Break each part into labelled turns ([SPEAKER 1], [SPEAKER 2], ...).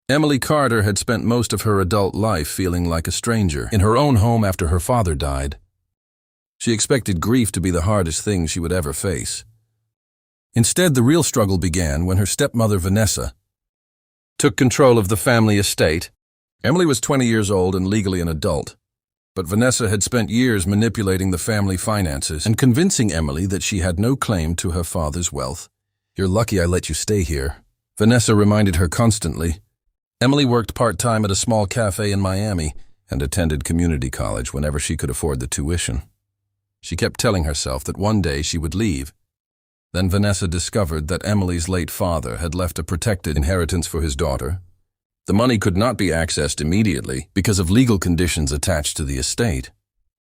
[SPEAKER 1] Emily Carter had spent most of her adult life feeling like a stranger in her own home after her father died. She expected grief to be the hardest thing she would ever face. Instead, the real struggle began when her stepmother, Vanessa, took control of the family estate. Emily was 20 years old and legally an adult, but Vanessa had spent years manipulating the family finances and convincing Emily that she had no claim to her father's wealth. "You're lucky I let you stay here," Vanessa reminded her constantly. Emily worked part-time at a small cafe in Miami and attended community college whenever she could afford the tuition. She kept telling herself that one day she would leave. Then Vanessa discovered that Emily's late father had left a protected inheritance for his daughter. The money could not be accessed immediately because of legal conditions attached to the estate.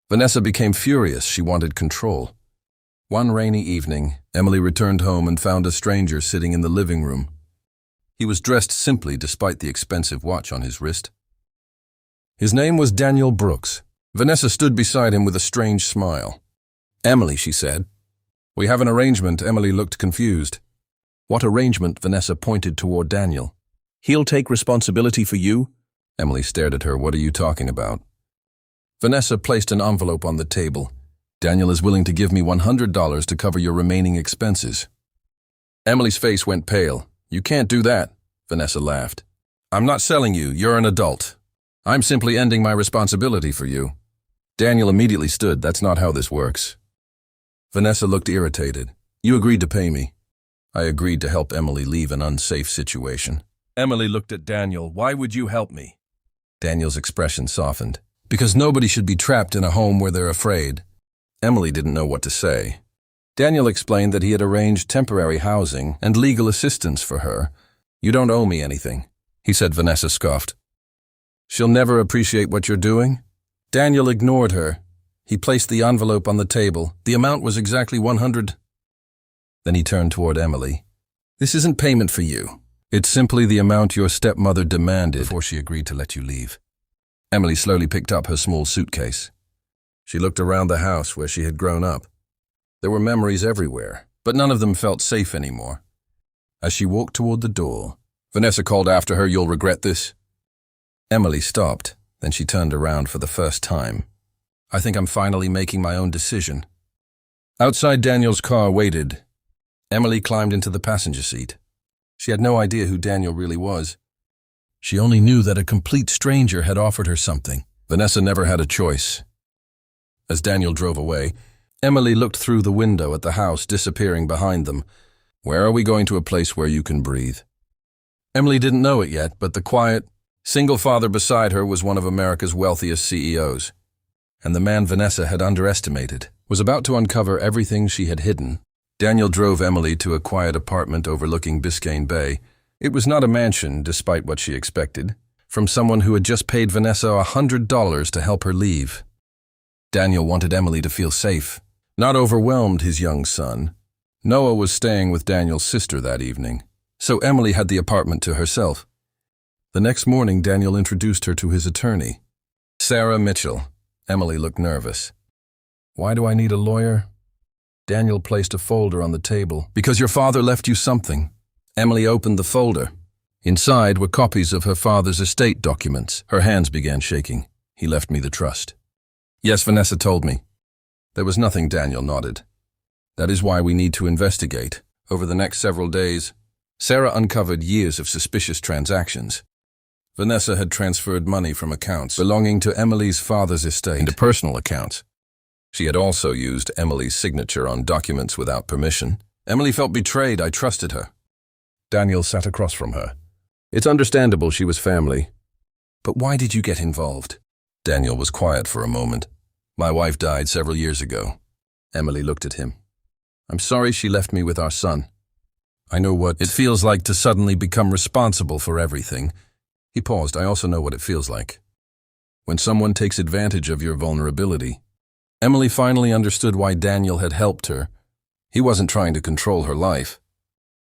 [SPEAKER 1] Vanessa became furious. She wanted control. One rainy evening, Emily returned home and found a stranger sitting in the living room. He was dressed simply despite the expensive watch on his wrist. His name was Daniel Brooks. Vanessa stood beside him with a strange smile. "Emily," she said. "We have an arrangement." Emily looked confused. "What arrangement?" Vanessa pointed toward Daniel. "He'll take responsibility for you?" Emily stared at her. "What are you talking about?" Vanessa placed an envelope on the table. "Daniel is willing to give me $100 to cover your remaining expenses." Emily's face went pale. "You can't do that," Vanessa laughed. "I'm not selling you. You're an adult. I'm simply ending my responsibility for you." Daniel immediately stood. "That's not how this works." Vanessa looked irritated. "You agreed to pay me." "I agreed to help Emily leave an unsafe situation." Emily looked at Daniel. "Why would you help me?" Daniel's expression softened. "Because nobody should be trapped in a home where they're afraid." Emily didn't know what to say. Daniel explained that he had arranged temporary housing and legal assistance for her. "You don't owe me anything," he said. Vanessa scoffed. "She'll never appreciate what you're doing?" Daniel ignored her. He placed the envelope on the table. The amount was exactly $100. Then he turned toward Emily. "This isn't payment for you. It's simply the amount your stepmother demanded before she agreed to let you leave." Emily slowly picked up her small suitcase. She looked around the house where she had grown up. There were memories everywhere, but none of them felt safe anymore. As she walked toward the door, Vanessa called after her, "You'll regret this." Emily stopped, then she turned around for the first time. "I think I'm finally making my own decision." Outside, Daniel's car waited. Emily climbed into the passenger seat. She had no idea who Daniel really was. She only knew that a complete stranger had offered her something. Vanessa never had a choice. As Daniel drove away, Emily looked through the window at the house disappearing behind them. "Where are we going? To a place where you can breathe?" Emily didn't know it yet, but the quiet, single father beside her was one of America's wealthiest CEOs. And the man Vanessa had underestimated was about to uncover everything she had hidden. Daniel drove Emily to a quiet apartment overlooking Biscayne Bay. It was not a mansion, despite what she expected, from someone who had just paid Vanessa $100 to help her leave. Daniel wanted Emily to feel safe, not overwhelmed his young son. Noah was staying with Daniel's sister that evening, so Emily had the apartment to herself. The next morning, Daniel introduced her to his attorney, Sarah Mitchell. Emily looked nervous. "Why do I need a lawyer?" Daniel placed a folder on the table. "Because your father left you something." Emily opened the folder. Inside were copies of her father's estate documents. Her hands began shaking. "He left me the trust." "Yes, Vanessa told me." There was nothing. Daniel nodded. "That is why we need to investigate." Over the next several days, Sarah uncovered years of suspicious transactions. Vanessa had transferred money from accounts belonging to Emily's father's estate into personal accounts. She had also used Emily's signature on documents without permission. Emily felt betrayed. "I trusted her." Daniel sat across from her. "It's understandable she was family. But why did you get involved?" Daniel was quiet for a moment. "My wife died several years ago." Emily looked at him. "I'm sorry she left me with our son. I know what it feels like to suddenly become responsible for everything." He paused. "I also know what it feels like when someone takes advantage of your vulnerability." Emily finally understood why Daniel had helped her. He wasn't trying to control her life.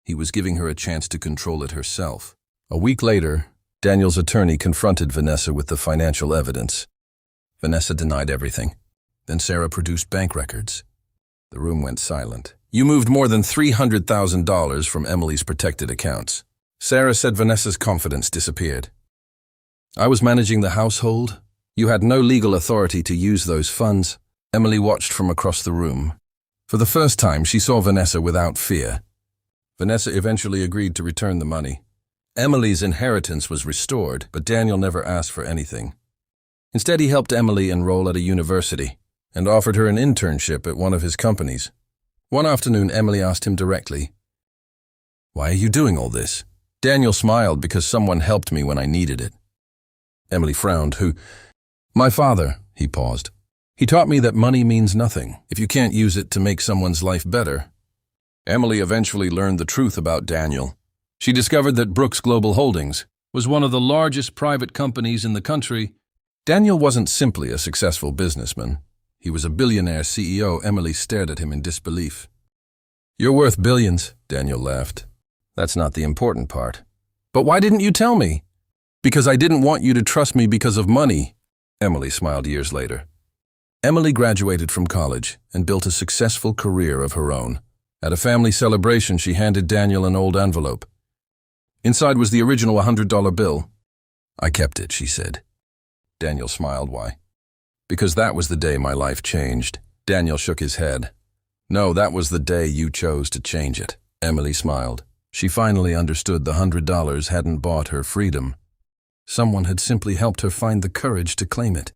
[SPEAKER 1] He was giving her a chance to control it herself. A week later, Daniel's attorney confronted Vanessa with the financial evidence. Vanessa denied everything. Then Sarah produced bank records. The room went silent. "You moved more than $300,000 from Emily's protected accounts." Sarah said Vanessa's confidence disappeared. I was managing the household. You had no legal authority to use those funds. Emily watched from across the room. For the first time, she saw Vanessa without fear. Vanessa eventually agreed to return the money. Emily's inheritance was restored, but Daniel never asked for anything. Instead, he helped Emily enroll at a university and offered her an internship at one of his companies. One afternoon, Emily asked him directly, "Why are you doing all this?" Daniel smiled because someone helped me when I needed it. Emily frowned. "Who?" "My father," he paused. "He taught me that money means nothing if you can't use it to make someone's life better." Emily eventually learned the truth about Daniel. She discovered that Brooks Global Holdings was one of the largest private companies in the country. Daniel wasn't simply a successful businessman. He was a billionaire CEO. Emily stared at him in disbelief. "You're worth billions," Daniel laughed. "That's not the important part." "But why didn't you tell me?" "Because I didn't want you to trust me because of money," Emily smiled years later. Emily graduated from college and built a successful career of her own. At a family celebration, she handed Daniel an old envelope. Inside was the original $100 bill. "I kept it," she said. Daniel smiled. "Why?" "Because that was the day my life changed." Daniel shook his head. "No, that was the day you chose to change it." Emily smiled. She finally understood the $100 hadn't bought her freedom. Someone had simply helped her find the courage to claim it.